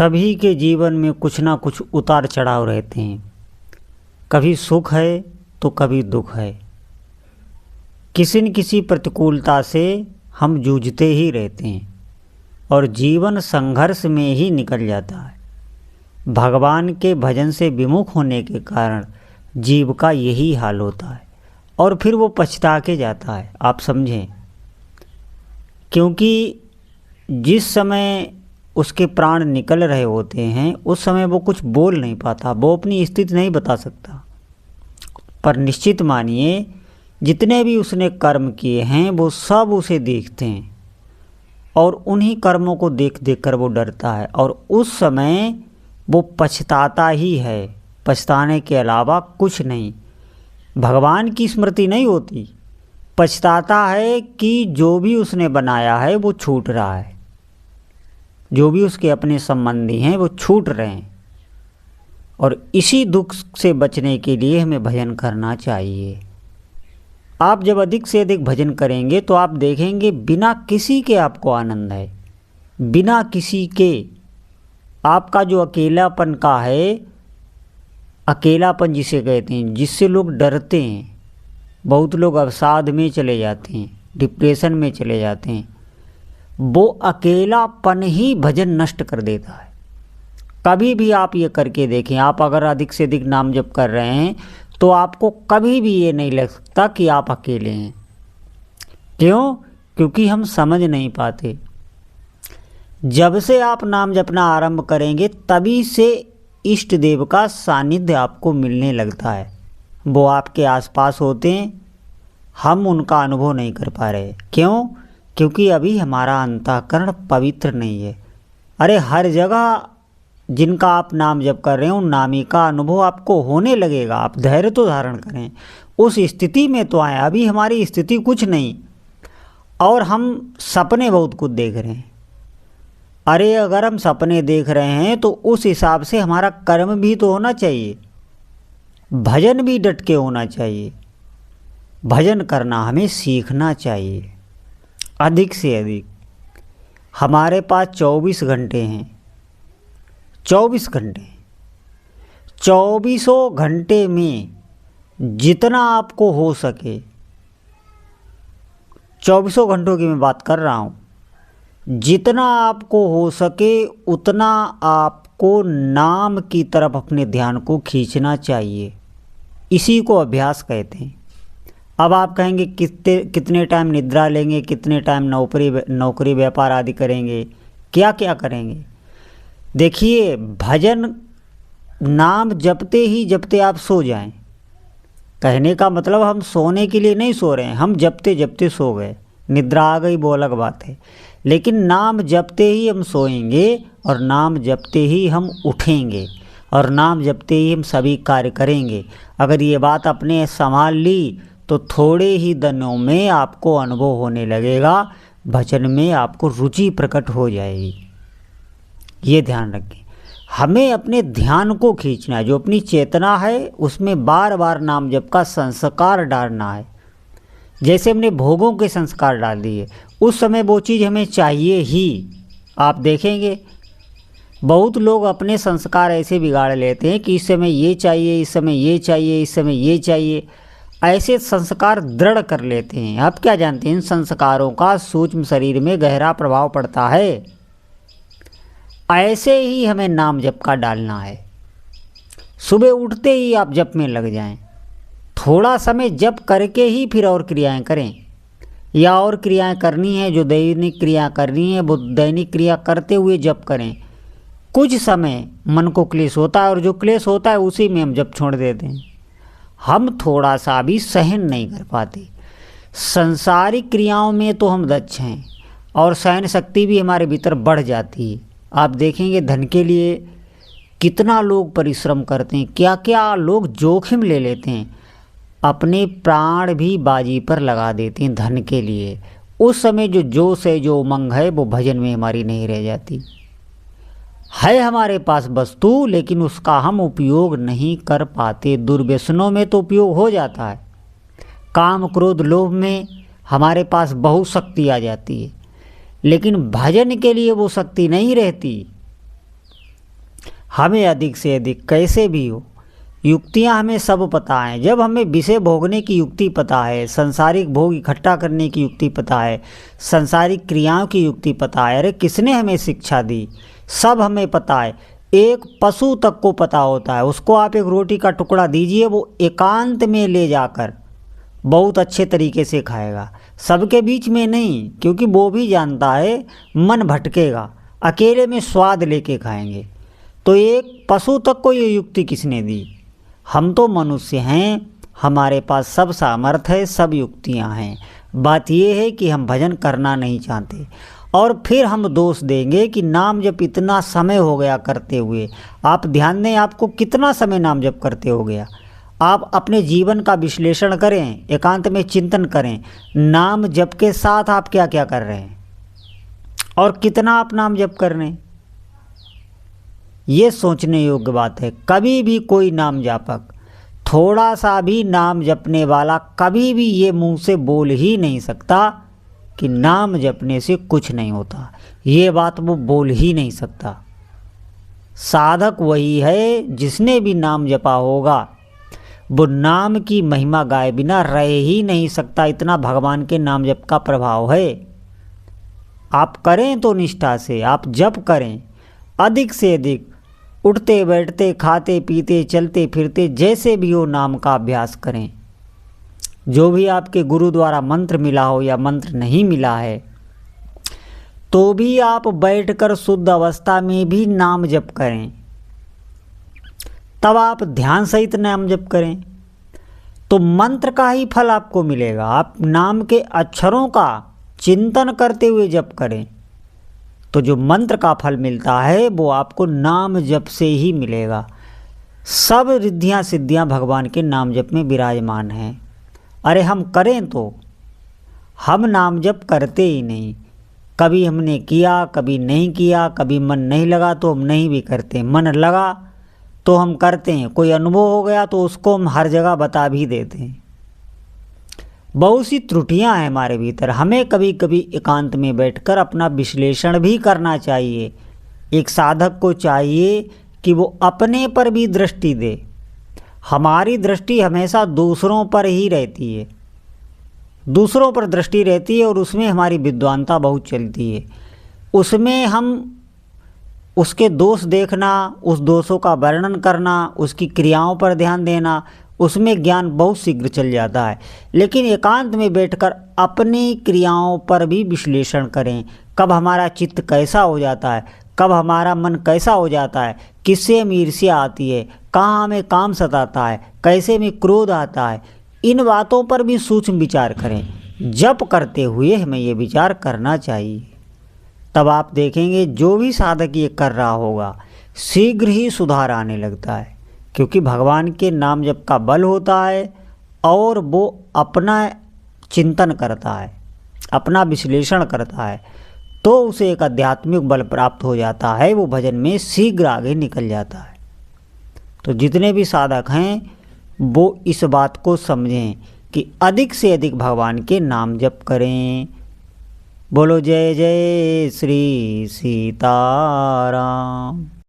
सभी के जीवन में कुछ ना कुछ उतार चढ़ाव रहते हैं। कभी सुख है तो कभी दुख है। किसी न किसी प्रतिकूलता से हम जूझते ही रहते हैं और जीवन संघर्ष में ही निकल जाता है। भगवान के भजन से विमुख होने के कारण जीव का यही हाल होता है और फिर वो पछता के जाता है। आप समझें, क्योंकि जिस समय उसके प्राण निकल रहे होते हैं उस समय वो कुछ बोल नहीं पाता, वो अपनी स्थिति नहीं बता सकता। पर निश्चित मानिए, जितने भी उसने कर्म किए हैं वो सब उसे देखते हैं और उन्हीं कर्मों को देख देख कर वो डरता है और उस समय वो पछताता ही है। पछताने के अलावा कुछ नहीं। भगवान की स्मृति नहीं होती, पछताता है कि जो भी उसने बनाया है वो छूट रहा है, जो भी उसके अपने संबंधी हैं वो छूट रहे हैं। और इसी दुख से बचने के लिए हमें भजन करना चाहिए। आप जब अधिक से अधिक भजन करेंगे तो आप देखेंगे बिना किसी के आपको आनंद है, बिना किसी के। आपका जो अकेलापन का है, अकेलापन जिसे कहते हैं, जिससे लोग डरते हैं, बहुत लोग अवसाद में चले जाते हैं, डिप्रेशन में चले जाते हैं, वो अकेलापन ही भजन नष्ट कर देता है। कभी भी आप ये करके देखें, आप अगर अधिक से अधिक नाम जप कर रहे हैं तो आपको कभी भी ये नहीं लग सकता कि आप अकेले हैं। क्यों? क्योंकि हम समझ नहीं पाते। जब से आप नाम जपना आरंभ करेंगे तभी से इष्ट देव का सानिध्य आपको मिलने लगता है। वो आपके आसपास होते हैं, हम उनका अनुभव नहीं कर पा रहे। क्यों? क्योंकि अभी हमारा अंतःकरण पवित्र नहीं है। अरे हर जगह जिनका आप नाम जप कर रहे हैं उन नामी का अनुभव आपको होने लगेगा। आप धैर्य तो धारण करें, उस स्थिति में तो आए। अभी हमारी स्थिति कुछ नहीं और हम सपने बहुत कुछ देख रहे हैं। अरे अगर हम सपने देख रहे हैं तो उस हिसाब से हमारा कर्म भी तो होना चाहिए, भजन भी डट के होना चाहिए। भजन करना हमें सीखना चाहिए अधिक से अधिक। हमारे पास 24 घंटे हैं, 24 घंटे, 24 घंटे में जितना आपको हो सके, 24 घंटों की मैं बात कर रहा हूँ, जितना आपको हो सके उतना आपको नाम की तरफ अपने ध्यान को खींचना चाहिए। इसी को अभ्यास कहते हैं। अब आप कहेंगे कितने टाइम निद्रा लेंगे, कितने टाइम नौकरी व्यापार आदि करेंगे, क्या क्या करेंगे। देखिए, भजन नाम जपते आप सो जाएं। कहने का मतलब हम सोने के लिए नहीं सो रहे हैं, हम जपते जपते सो गए, निद्रा आ गई वो अलग बात है। लेकिन नाम जपते ही हम सोएंगे और नाम जपते ही हम उठेंगे और नाम जपते ही हम सभी कार्य करेंगे। अगर ये बात अपने संभाल ली तो थोड़े ही दिनों में आपको अनुभव होने लगेगा, भजन में आपको रुचि प्रकट हो जाएगी। ये ध्यान रखें, हमें अपने ध्यान को खींचना है। जो अपनी चेतना है उसमें बार बार नाम जप का संस्कार डालना है। जैसे हमने भोगों के संस्कार डाल दिए, उस समय वो चीज़ हमें चाहिए ही। आप देखेंगे बहुत लोग अपने संस्कार ऐसे बिगाड़ लेते हैं कि इस समय ये चाहिए, इस समय ये चाहिए, इस समय ये चाहिए, ऐसे संस्कार दृढ़ कर लेते हैं। आप क्या जानते हैं इन संस्कारों का सूक्ष्म शरीर में गहरा प्रभाव पड़ता है। ऐसे ही हमें नाम जप का डालना है। सुबह उठते ही आप जप में लग जाएं, थोड़ा समय जप करके ही फिर और क्रियाएं करें, या और क्रियाएं करनी है जो दैनिक क्रिया करनी है वो दैनिक क्रिया करते हुए जप करें। कुछ समय मन को क्लेश होता है और जो क्लेश होता है उसी में हम जप छोड़ देते हैं। हम थोड़ा सा भी सहन नहीं कर पाते। संसारिक क्रियाओं में तो हम दक्ष हैं और सहन शक्ति भी हमारे भीतर बढ़ जाती है। आप देखेंगे धन के लिए कितना लोग परिश्रम करते हैं, क्या क्या लोग जोखिम ले लेते हैं, अपने प्राण भी बाजी पर लगा देते हैं धन के लिए। उस समय जो जोश है, जो उमंग है, वो भजन में हमारी नहीं रह जाती है। हमारे पास वस्तु, लेकिन उसका हम उपयोग नहीं कर पाते। दुर्व्यसनों में तो उपयोग हो जाता है, काम क्रोध लोभ में हमारे पास बहुत शक्ति आ जाती है, लेकिन भजन के लिए वो शक्ति नहीं रहती। हमें अधिक से अधिक कैसे भी हो, युक्तियाँ हमें सब पता हैं। जब हमें विषय भोगने की युक्ति पता है, संसारिक भोग इकट्ठा करने की युक्ति पता है, संसारिक क्रियाओं की युक्ति पता है, अरे किसने हमें शिक्षा दी, सब हमें पता है। एक पशु तक को पता होता है, उसको आप एक रोटी का टुकड़ा दीजिए, वो एकांत में ले जाकर बहुत अच्छे तरीके से खाएगा, सबके बीच में नहीं, क्योंकि वो भी जानता है मन भटकेगा, अकेले में स्वाद लेके खाएंगे। तो एक पशु तक को ये युक्ति किसने दी? हम तो मनुष्य हैं, हमारे पास सब सामर्थ्य है, सब युक्तियां हैं। बात ये है कि हम भजन करना नहीं चाहते, और फिर हम दोष देंगे कि नाम जप इतना समय हो गया करते हुए। आप ध्यान दें, आपको कितना समय नाम जप करते हो गया। आप अपने जीवन का विश्लेषण करें, एकांत में चिंतन करें, नाम जप के साथ आप क्या क्या कर रहे हैं और कितना आप नाम जप कर रहे हैं, ये सोचने योग्य बात है। कभी भी कोई नाम जापक, थोड़ा सा भी नाम जपने वाला कभी भी ये मुंह से बोल ही नहीं सकता कि नाम जपने से कुछ नहीं होता। ये बात वो बोल ही नहीं सकता। साधक वही है जिसने भी नाम जपा होगा, वो नाम की महिमा गाए बिना रह ही नहीं सकता। इतना भगवान के नाम जप का प्रभाव है। आप करें तो निष्ठा से, आप जप करें अधिक से अधिक, उठते बैठते खाते पीते चलते फिरते जैसे भी हो नाम का अभ्यास करें। जो भी आपके गुरु द्वारा मंत्र मिला हो या मंत्र नहीं मिला है, तो भी आप बैठकर शुद्ध अवस्था में भी नाम जप करें। तब आप ध्यान सहित नाम जप करें तो मंत्र का ही फल आपको मिलेगा। आप नाम के अक्षरों का चिंतन करते हुए जप करें तो जो मंत्र का फल मिलता है वो आपको नाम जप से ही मिलेगा। सब रिद्धियाँ सिद्धियाँ भगवान के नाम जप में विराजमान हैं। अरे हम करें तो, हम नाम जप करते ही नहीं। कभी हमने किया, कभी नहीं किया, कभी मन नहीं लगा तो हम नहीं भी करते, मन लगा तो हम करते हैं। कोई अनुभव हो गया तो उसको हम हर जगह बता भी देते हैं। बहुत सी त्रुटियां हैं हमारे भीतर, हमें कभी कभी एकांत में बैठकर अपना विश्लेषण भी करना चाहिए। एक साधक को चाहिए कि वो अपने पर भी दृष्टि दे। हमारी दृष्टि हमेशा दूसरों पर ही रहती है, दूसरों पर दृष्टि रहती है और उसमें हमारी विद्वानता बहुत चलती है। उसमें हम उसके दोष देखना, उस दोषों का वर्णन करना, उसकी क्रियाओं पर ध्यान देना, उसमें ज्ञान बहुत शीघ्र चल जाता है। लेकिन एकांत में बैठकर अपनी क्रियाओं पर भी विश्लेषण करें। कब हमारा चित्त कैसा हो जाता है, कब हमारा मन कैसा हो जाता है, किससे हमें ईर्ष्या आती है, कहाँ हमें काम सताता है, कैसे में क्रोध आता है, इन बातों पर भी सूक्ष्म विचार करें। जप करते हुए हमें ये विचार करना चाहिए। तब आप देखेंगे जो भी साधक ये कर रहा होगा शीघ्र ही सुधार आने लगता है, क्योंकि भगवान के नाम जप का बल होता है और वो अपना चिंतन करता है, अपना विश्लेषण करता है, तो उसे एक आध्यात्मिक बल प्राप्त हो जाता है, वो भजन में शीघ्र आगे निकल जाता है। तो जितने भी साधक हैं वो इस बात को समझें कि अधिक से अधिक भगवान के नाम जप करें। बोलो जय जय श्री सीताराम।